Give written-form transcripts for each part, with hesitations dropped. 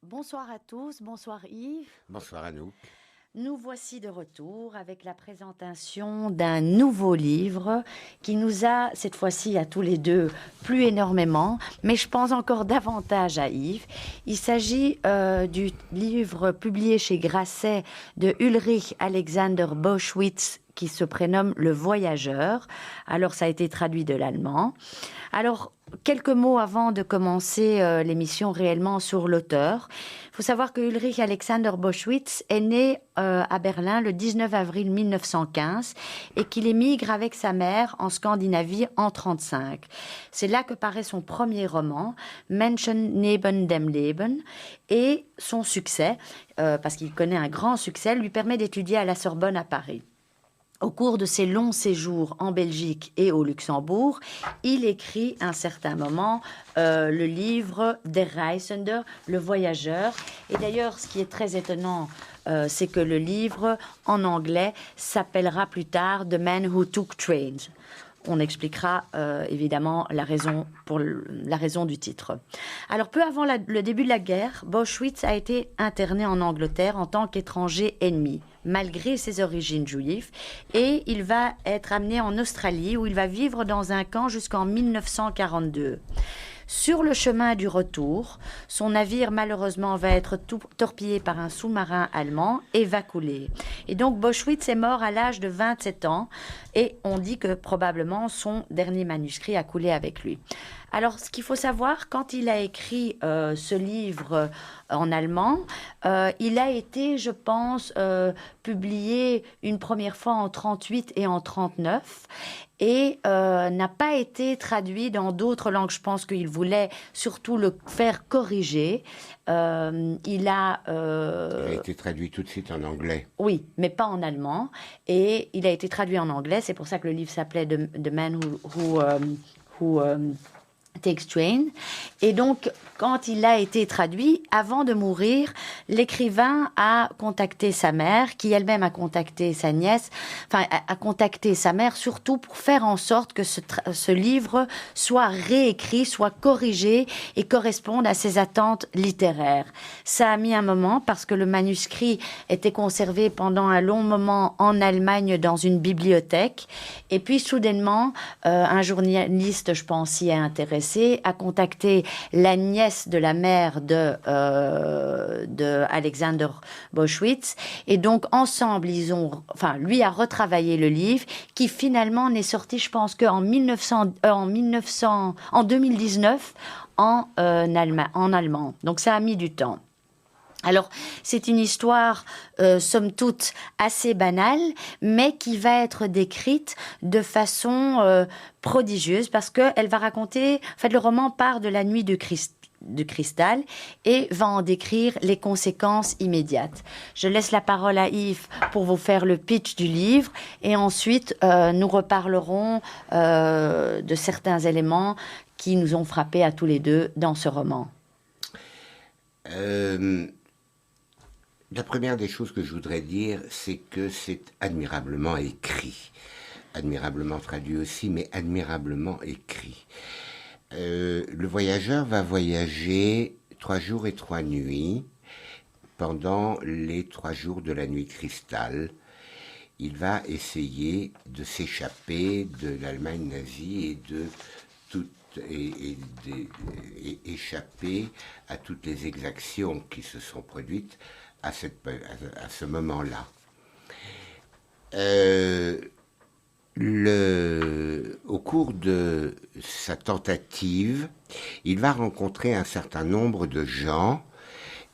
Bonsoir à tous, bonsoir Yves. Bonsoir Anouk. Nous voici de retour avec la présentation d'un nouveau livre qui nous a, cette fois-ci à tous les deux, plu énormément, mais je pense encore davantage à Yves. Il s'agit du livre publié chez Grasset de Ulrich Alexander Boschwitz qui se prénomme Le Voyageur. Alors ça a été traduit de l'allemand. Alors, quelques mots avant de commencer l'émission réellement sur l'auteur. Il faut savoir que Ulrich Alexander Boschwitz est né à Berlin le 19 avril 1915 et qu'il émigre avec sa mère en Scandinavie en 1935. C'est là que paraît son premier roman, Menschen neben dem Leben, et son succès, parce qu'il connaît un grand succès, lui permet d'étudier à la Sorbonne à Paris. Au cours de ses longs séjours en Belgique et au Luxembourg, il écrit à un certain moment le livre Der Reisende, le voyageur. Et d'ailleurs, ce qui est très étonnant, c'est que le livre, en anglais, s'appellera plus tard The Man Who Took Trains. On expliquera évidemment la raison du titre. Alors, peu avant le début de la guerre, Boschwitz a été interné en Angleterre en tant qu'étranger ennemi, malgré ses origines juives, et il va être amené en Australie où il va vivre dans un camp jusqu'en 1942. Sur le chemin du retour, son navire malheureusement va être torpillé par un sous-marin allemand et va couler. Et donc Boschwitz est mort à l'âge de 27 ans et on dit que probablement son dernier manuscrit a coulé avec lui. Alors, ce qu'il faut savoir, quand il a écrit ce livre en allemand, il a été, je pense, publié une première fois en 1938 et en 1939 et n'a pas été traduit dans d'autres langues. Je pense qu'il voulait surtout le faire corriger. Il a été traduit tout de suite en anglais. Oui, mais pas en allemand. Et il a été traduit en anglais. C'est pour ça que le livre s'appelait The Man Who Takes Train. Et donc, quand il a été traduit, avant de mourir, l'écrivain a contacté sa mère, qui elle-même a contacté sa nièce, enfin, a contacté sa mère surtout pour faire en sorte que ce livre soit réécrit, soit corrigé et corresponde à ses attentes littéraires. Ça a mis un moment parce que le manuscrit était conservé pendant un long moment en Allemagne dans une bibliothèque. Et puis, soudainement, un journaliste, je pense, s'y est intéressé, a contacté la nièce de la mère de Alexander Boschwitz. Et donc, ensemble, lui a retravaillé le livre qui finalement n'est sorti, je pense, qu'en 2019 en allemand. Donc, ça a mis du temps. Alors, c'est une histoire, somme toute, assez banale, mais qui va être décrite de façon prodigieuse, parce qu'elle va raconter... En fait, le roman part de la nuit de cristal et va en décrire les conséquences immédiates. Je laisse la parole à Yves pour vous faire le pitch du livre, et ensuite, nous reparlerons de certains éléments qui nous ont frappés à tous les deux dans ce roman. La première des choses que je voudrais dire, c'est que c'est admirablement écrit. Admirablement traduit aussi, mais admirablement écrit. Le voyageur va voyager 3 jours et 3 nuits pendant les 3 jours de la nuit cristal. Il va essayer de s'échapper de l'Allemagne nazie et échapper à toutes les exactions qui se sont produites à ce moment-là. Au cours de sa tentative, il va rencontrer un certain nombre de gens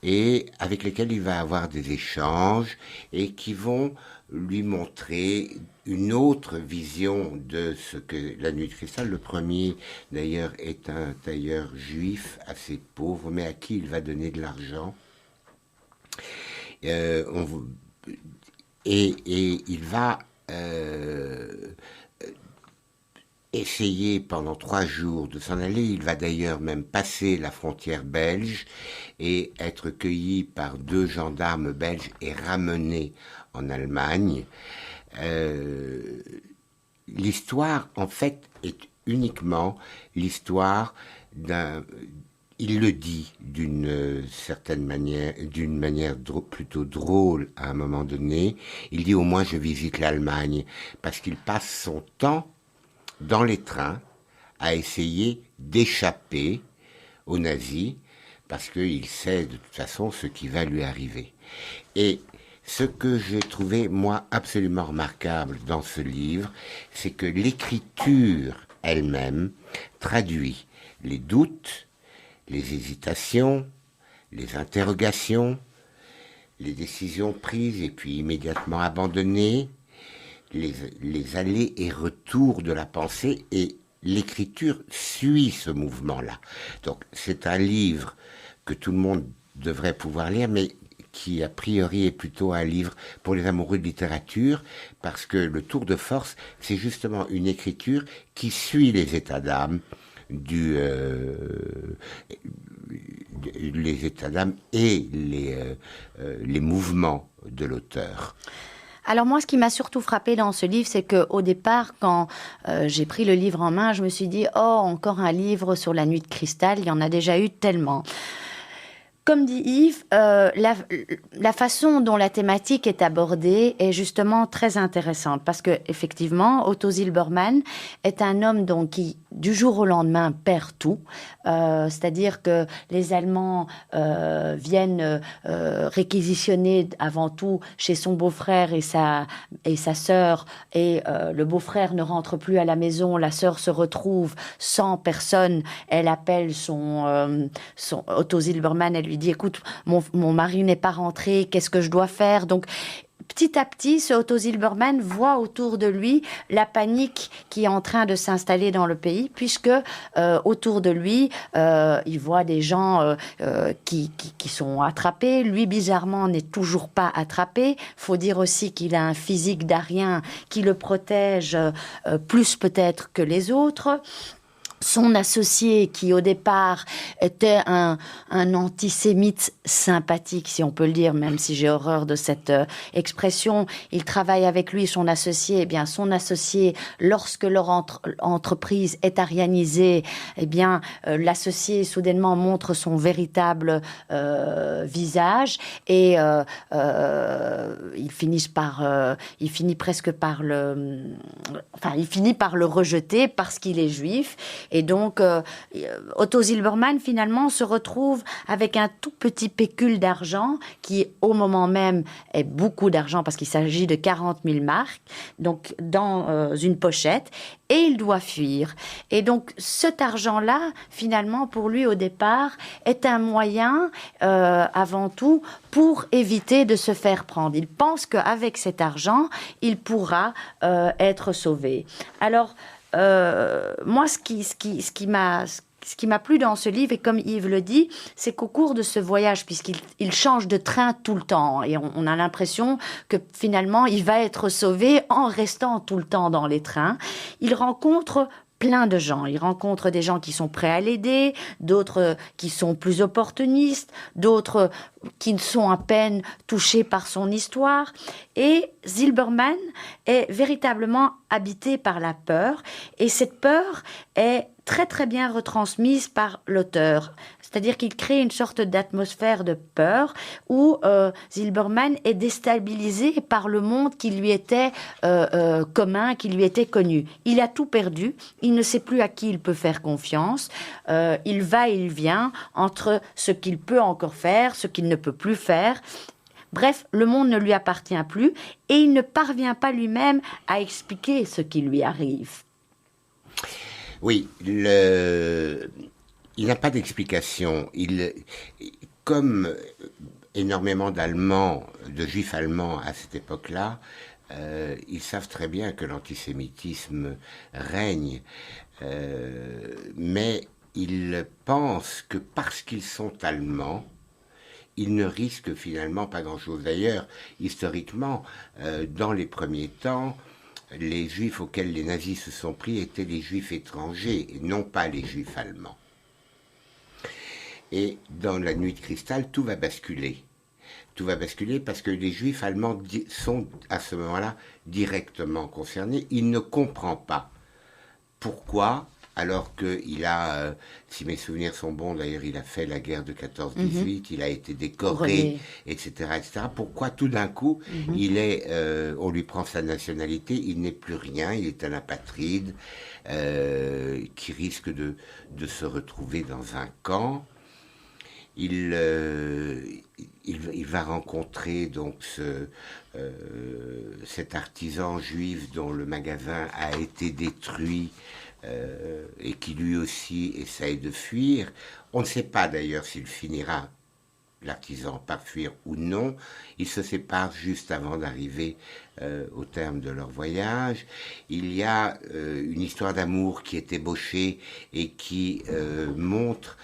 et avec lesquels il va avoir des échanges et qui vont lui montrer une autre vision de ce que la nuit de cristal. Le premier, d'ailleurs, est un tailleur juif assez pauvre, mais à qui il va donner de l'argent. Et il va essayer pendant 3 jours de s'en aller. Il va d'ailleurs même passer la frontière belge et être cueilli par 2 gendarmes belges et ramené en Allemagne. L'histoire, en fait, est uniquement l'histoire il le dit certaine manière, plutôt drôle à un moment donné. Il dit au moins je visite l'Allemagne, parce qu'il passe son temps dans les trains à essayer d'échapper aux nazis, parce qu'il sait de toute façon ce qui va lui arriver. Et ce que j'ai trouvé, moi, absolument remarquable dans ce livre, c'est que l'écriture elle-même traduit les doutes, les hésitations, les interrogations, les décisions prises et puis immédiatement abandonnées, les allers et retours de la pensée, et l'écriture suit ce mouvement-là. Donc c'est un livre que tout le monde devrait pouvoir lire, mais qui a priori est plutôt un livre pour les amoureux de littérature, parce que le tour de force, c'est justement une écriture qui suit les états d'âme les états d'âme et les mouvements de l'auteur. Alors moi, ce qui m'a surtout frappé dans ce livre, c'est qu'au départ, quand j'ai pris le livre en main, je me suis dit « Oh, encore un livre sur la nuit de cristal, il y en a déjà eu tellement ». Comme dit Yves, la façon dont la thématique est abordée est justement très intéressante, parce que effectivement, Otto Silbermann est un homme donc qui du jour au lendemain perd tout, c'est-à-dire que les Allemands viennent réquisitionner avant tout chez son beau-frère et sa sœur, et le beau-frère ne rentre plus à la maison, la sœur se retrouve sans personne, elle appelle son Otto Silbermann, elle lui dit écoute, mon mari n'est pas rentré, qu'est-ce que je dois faire? Donc petit à petit, ce Otto Silbermann voit autour de lui la panique qui est en train de s'installer dans le pays, puisque autour de lui, il voit des gens qui sont attrapés. Lui, bizarrement, n'est toujours pas attrapé. Faut dire aussi qu'il a un physique d'Arien qui le protège plus peut-être que les autres. Son associé, qui au départ était un antisémite sympathique, si on peut le dire, même si j'ai horreur de cette expression, il travaille avec lui, son associé. Eh bien, son associé, lorsque leur entreprise est arianisée, eh bien, l'associé soudainement montre son véritable visage, et il finit presque par il finit par le rejeter parce qu'il est juif. Et donc, Otto Silbermann, finalement, se retrouve avec un tout petit pécule d'argent qui, au moment même, est beaucoup d'argent parce qu'il s'agit de 40 000 marks, donc dans une pochette, et il doit fuir. Et donc, cet argent-là, finalement, pour lui, au départ, est un moyen, avant tout, pour éviter de se faire prendre. Il pense qu'avec cet argent, il pourra être sauvé. Alors, moi, ce qui m'a plu dans ce livre, et comme Yves le dit, c'est qu'au cours de ce voyage, puisqu'il change de train tout le temps, et on a l'impression que finalement, il va être sauvé en restant tout le temps dans les trains, il rencontre plein de gens. Il rencontre des gens qui sont prêts à l'aider, d'autres qui sont plus opportunistes, d'autres qui sont à peine touchés par son histoire. Et Silbermann est véritablement habité par la peur, et cette peur est très très bien retransmise par l'auteur. C'est-à-dire qu'il crée une sorte d'atmosphère de peur où Silbermann est déstabilisé par le monde qui lui était commun, qui lui était connu. Il a tout perdu, il ne sait plus à qui il peut faire confiance, il va et il vient entre ce qu'il peut encore faire, ce qu'il ne peut plus faire. Bref, le monde ne lui appartient plus et il ne parvient pas lui-même à expliquer ce qui lui arrive. Oui, il n'a pas d'explication. Comme énormément de juifs allemands à cette époque-là, ils savent très bien que l'antisémitisme règne, mais ils pensent que parce qu'ils sont allemands, ils ne risquent finalement pas grand-chose. D'ailleurs, historiquement, dans les premiers temps, les juifs auxquels les nazis se sont pris étaient les juifs étrangers, et non pas les juifs allemands. Et dans la nuit de cristal, tout va basculer. Tout va basculer parce que les juifs allemands sont à ce moment-là directement concernés. Il ne comprend pas pourquoi alors qu'il a, si mes souvenirs sont bons, d'ailleurs, il a fait la guerre de 14-18, il a été décoré, etc., etc. Pourquoi tout d'un coup, on lui prend sa nationalité, il n'est plus rien, il est un apatride qui risque de se retrouver dans un camp. Il va rencontrer donc cet artisan juif dont le magasin a été détruit et qui lui aussi essaye de fuir. On ne sait pas d'ailleurs s'il finira, l'artisan, par fuir ou non. Ils se séparent juste avant d'arriver au terme de leur voyage. Il y a une histoire d'amour qui est ébauchée et qui montre...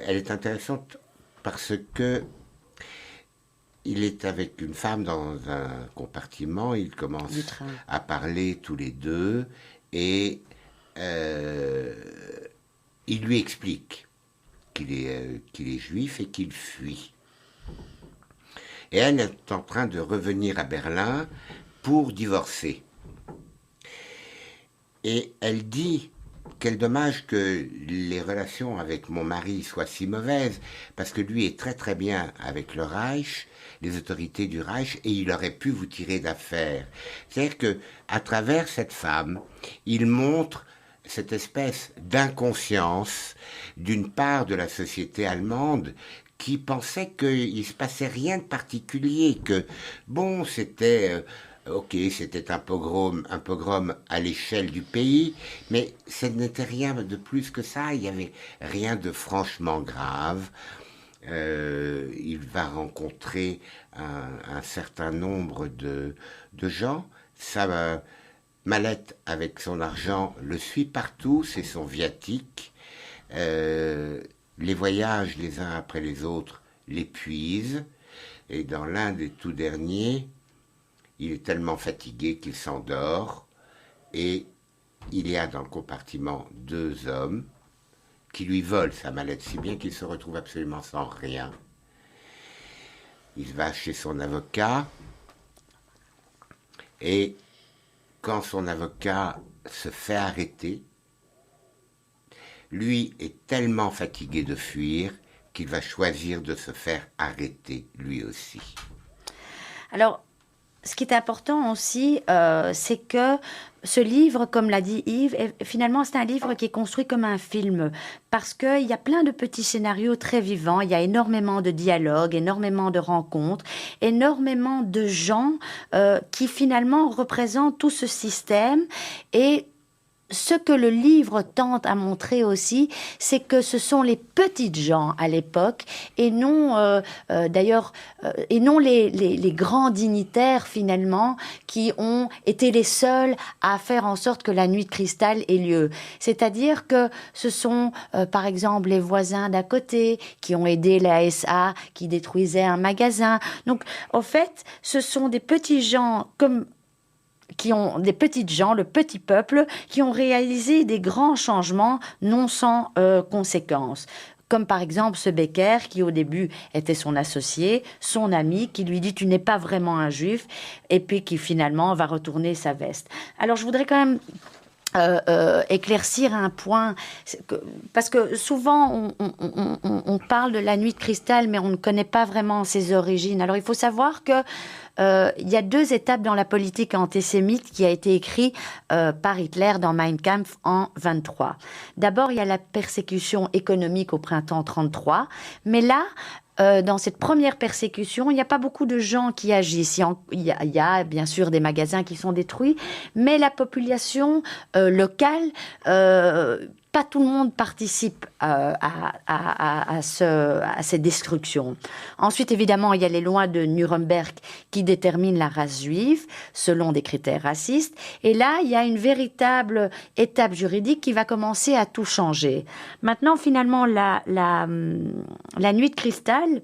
elle est intéressante parce que il est avec une femme dans un compartiment, ils commencent à parler tous les deux et il lui explique qu'il est juif et qu'il fuit. Et elle est en train de revenir à Berlin pour divorcer. Et elle dit: quel dommage que les relations avec mon mari soient si mauvaises, parce que lui est très très bien avec le Reich, les autorités du Reich, et il aurait pu vous tirer d'affaire. C'est-à-dire que, à travers cette femme, il montre cette espèce d'inconscience d'une part de la société allemande qui pensait qu'il ne se passait rien de particulier, que, bon, c'était... ok, c'était un pogrom à l'échelle du pays, mais ce n'était rien de plus que ça, il n'y avait rien de franchement grave. Il va rencontrer un certain nombre de gens. Sa mallette avec son argent le suit partout, c'est son viatique. Les voyages les uns après les autres l'épuisent, et dans l'un des tout derniers, il est tellement fatigué qu'il s'endort, et il y a dans le compartiment 2 hommes qui lui volent sa mallette, si bien qu'il se retrouve absolument sans rien. Il va chez son avocat, et quand son avocat se fait arrêter, lui est tellement fatigué de fuir qu'il va choisir de se faire arrêter lui aussi. Alors, ce qui est important aussi, c'est que ce livre, comme l'a dit Yves, finalement, c'est un livre qui est construit comme un film, parce qu'il y a plein de petits scénarios très vivants, il y a énormément de dialogues, énormément de rencontres, énormément de gens qui finalement représentent tout ce système. Et ce que le livre tente à montrer aussi, c'est que ce sont les petites gens à l'époque, et non et non les grands dignitaires finalement, qui ont été les seuls à faire en sorte que la nuit de cristal ait lieu. C'est-à-dire que ce sont par exemple les voisins d'à côté qui ont aidé la SA qui détruisait un magasin. Donc en fait, ce sont des petits gens qui ont des petites gens, le petit peuple, qui ont réalisé des grands changements non sans conséquences. Comme par exemple ce Becker, qui au début était son associé, son ami, qui lui dit « tu n'es pas vraiment un juif », et puis qui finalement va retourner sa veste. Alors je voudrais quand même éclaircir un point, parce que souvent on parle de la nuit de cristal, mais on ne connaît pas vraiment ses origines. Alors il faut savoir que il y a 2 étapes dans la politique antisémite qui a été écrite par Hitler dans Mein Kampf en 1923. D'abord, il y a la persécution économique au printemps 1933, mais là, dans cette première persécution, il n'y a pas beaucoup de gens qui agissent. Il y a bien sûr des magasins qui sont détruits, mais la population locale, pas tout le monde participe à ces destructions. Ensuite, évidemment, il y a les lois de Nuremberg qui déterminent la race juive selon des critères racistes. Et là, il y a une véritable étape juridique qui va commencer à tout changer. Maintenant, finalement, la nuit de cristal,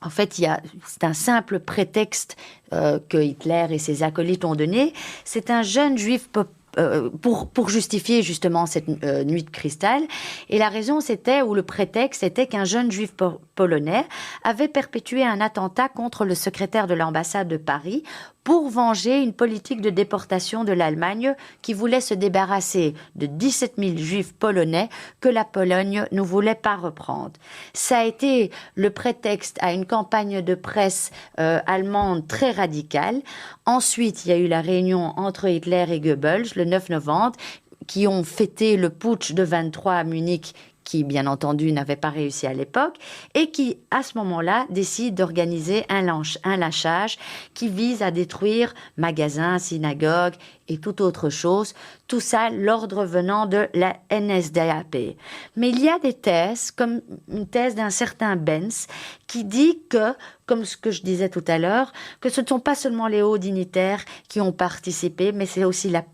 en fait, c'est un simple prétexte que Hitler et ses acolytes ont donné. C'est un jeune juif pour justifier justement cette nuit de cristal. Et la raison le prétexte était qu'un jeune juif polonais avait perpétué un attentat contre le secrétaire de l'ambassade de Paris pour venger une politique de déportation de l'Allemagne qui voulait se débarrasser de 17 000 juifs polonais que la Pologne ne voulait pas reprendre. Ça a été le prétexte à une campagne de presse allemande très radicale. Ensuite, il y a eu la réunion entre Hitler et Goebbels le 9 novembre qui ont fêté le putsch de 23 à Munich qui, bien entendu, n'avait pas réussi à l'époque, et qui, à ce moment-là, décide d'organiser un lynchage qui vise à détruire magasins, synagogues et toute autre chose. Tout ça, l'ordre venant de la NSDAP. Mais il y a des thèses, comme une thèse d'un certain Benz, qui dit que, comme ce que je disais tout à l'heure, que ce ne sont pas seulement les hauts dignitaires qui ont participé, mais c'est aussi la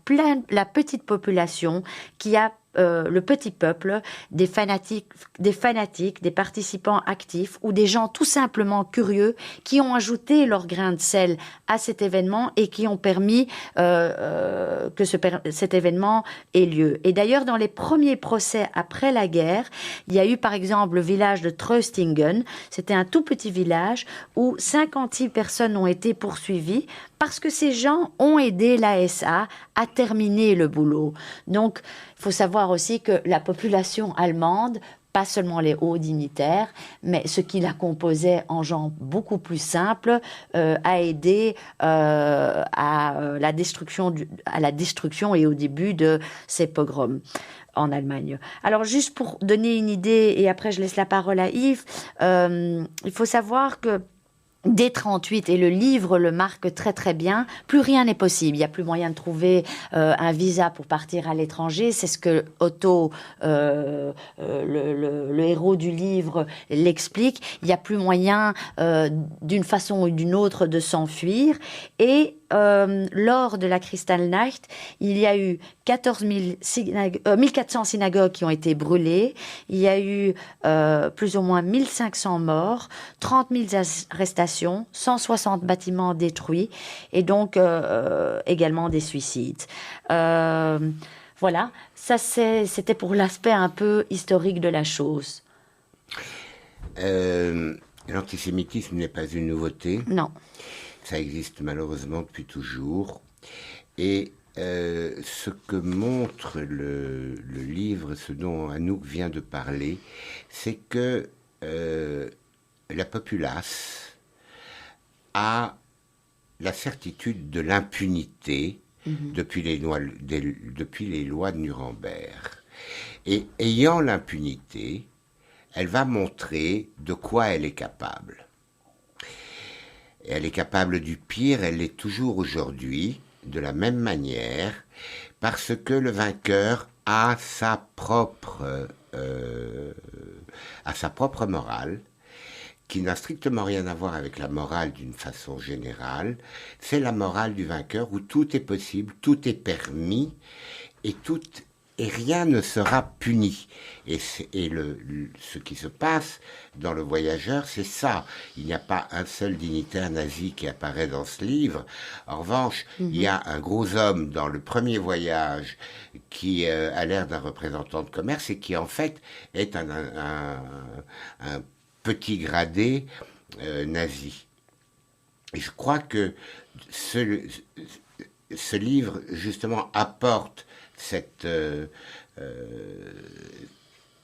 petite population qui a le petit peuple, des fanatiques, des participants actifs ou des gens tout simplement curieux qui ont ajouté leur grain de sel à cet événement et qui ont permis que cet événement ait lieu. Et d'ailleurs, dans les premiers procès après la guerre, il y a eu par exemple le village de Tröstingen. C'était un tout petit village où 56 personnes ont été poursuivies parce que ces gens ont aidé la SA à terminer le boulot. Donc, il faut savoir aussi que la population allemande, pas seulement les hauts dignitaires, mais ceux qui la composaient en gens beaucoup plus simples, a aidé à la destruction et au début de ces pogroms en Allemagne. Alors, juste pour donner une idée, et après je laisse la parole à Yves, il faut savoir que dès 1938, et le livre le marque très très bien, plus rien n'est possible. Il n'y a plus moyen de trouver un visa pour partir à l'étranger. C'est ce que Otto, le héros du livre, l'explique. Il n'y a plus moyen, d'une façon ou d'une autre, de s'enfuir. Et lors de la Kristallnacht, il y a eu 14400 synagogues qui ont été brûlées. Il y a eu plus ou moins 1500 morts, 30 000 arrestations, 160 bâtiments détruits et donc également des suicides. Voilà, ça c'était pour l'aspect un peu historique de la chose. L'antisémitisme n'est pas une nouveauté. Non. Ça existe malheureusement depuis toujours. Et ce que montre le livre, ce dont Anouk vient de parler, c'est que la populace a la certitude de l'impunité depuis les lois de Nuremberg. Et ayant l'impunité, elle va montrer de quoi elle est capable. Et elle est capable du pire, elle l'est toujours aujourd'hui, de la même manière, parce que le vainqueur a sa propre morale, qui n'a strictement rien à voir avec la morale d'une façon générale. C'est la morale du vainqueur où tout est possible, tout est permis, et rien ne sera puni. Et ce qui se passe dans Le Voyageur, c'est ça. Il n'y a pas un seul dignitaire nazi qui apparaît dans ce livre. En revanche, il y a un gros homme dans le premier voyage qui a l'air d'un représentant de commerce et qui en fait est un petit gradé nazi. Et je crois que ce livre, justement, apporte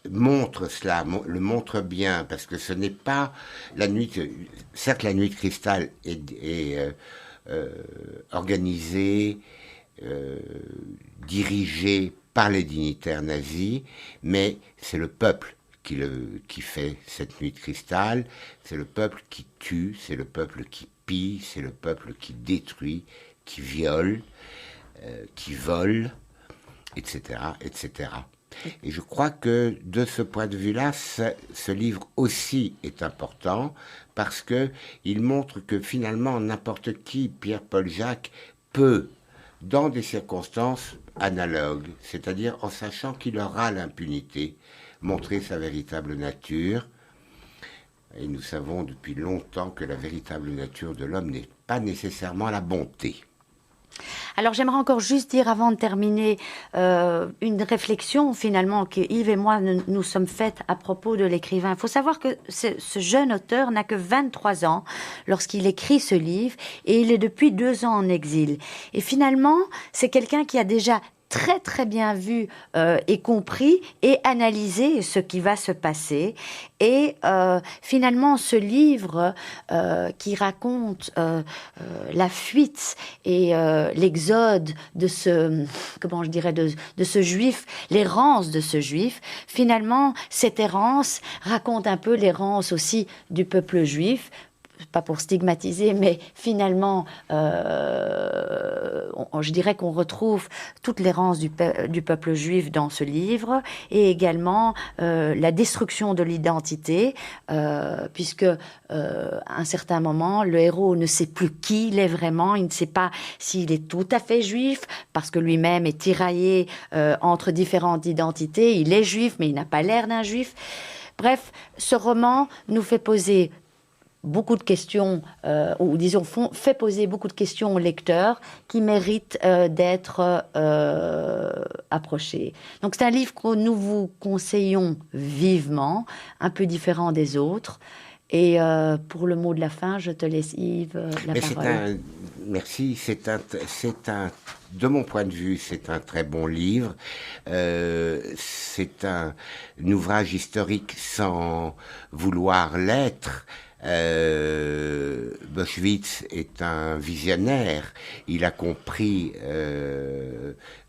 montre cela, le montre bien, parce que ce n'est pas la nuit. Certes, la nuit de cristal est organisée, dirigée par les dignitaires nazis, mais c'est le peuple qui fait cette nuit de cristal, c'est le peuple qui tue, c'est le peuple qui pille, c'est le peuple qui détruit, qui viole, qui vole, etc., etc. Et je crois que de ce point de vue-là, ce livre aussi est important parce que il montre que finalement n'importe qui, Pierre-Paul Jacques, peut, dans des circonstances analogues, c'est-à-dire en sachant qu'il aura l'impunité, montrer sa véritable nature. Et nous savons depuis longtemps que la véritable nature de l'homme n'est pas nécessairement la bonté. Alors j'aimerais encore juste dire avant de terminer une réflexion finalement que Yves et moi nous sommes faites à propos de l'écrivain. Il faut savoir que ce jeune auteur n'a que 23 ans lorsqu'il écrit ce livre et il est depuis 2 ans en exil. Et finalement, c'est quelqu'un qui a déjà très très bien vu et compris et analysé ce qui va se passer. Et finalement, ce livre qui raconte la fuite et l'exode de ce, comment je dirais, de ce juif, l'errance de ce juif, finalement, cette errance raconte un peu l'errance aussi du peuple juif. Pas pour stigmatiser, mais finalement, je dirais qu'on retrouve toute l'errance du peuple juif dans ce livre, et également la destruction de l'identité, puisque à un certain moment, le héros ne sait plus qui il est vraiment, il ne sait pas s'il est tout à fait juif, parce que lui-même est tiraillé entre différentes identités, il est juif, mais il n'a pas l'air d'un juif. Bref, ce roman nous fait poser beaucoup de questions, ou disons, fait poser beaucoup de questions au lecteur qui méritent d'être approchés. Donc c'est un livre que nous vous conseillons vivement, un peu différent des autres. Et pour le mot de la fin, je te laisse Yves la parole. Merci, de mon point de vue, c'est un très bon livre. C'est un ouvrage historique sans vouloir l'être. Boschwitz est un visionnaire. Il a compris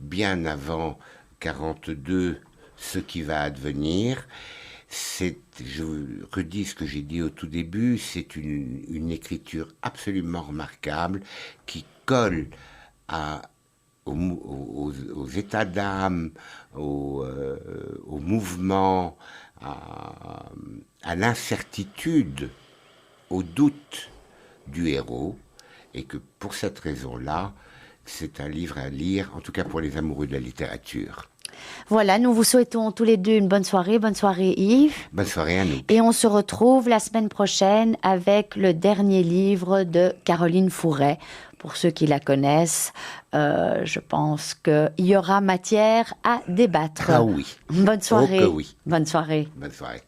bien avant 42 ce qui va advenir. Je redis ce que j'ai dit au tout début, c'est une écriture absolument remarquable qui colle aux états d'âme, au mouvement, à l'incertitude, au doute du héros, et que pour cette raison-là, c'est un livre à lire, en tout cas pour les amoureux de la littérature. Voilà, nous vous souhaitons tous les deux une bonne soirée. Bonne soirée Yves. Bonne soirée à nous. Et on se retrouve la semaine prochaine avec le dernier livre de Caroline Fouret. Pour ceux qui la connaissent, je pense qu'il y aura matière à débattre. Ah oui. Bonne soirée. Oh que oui. Bonne soirée. Bonne soirée.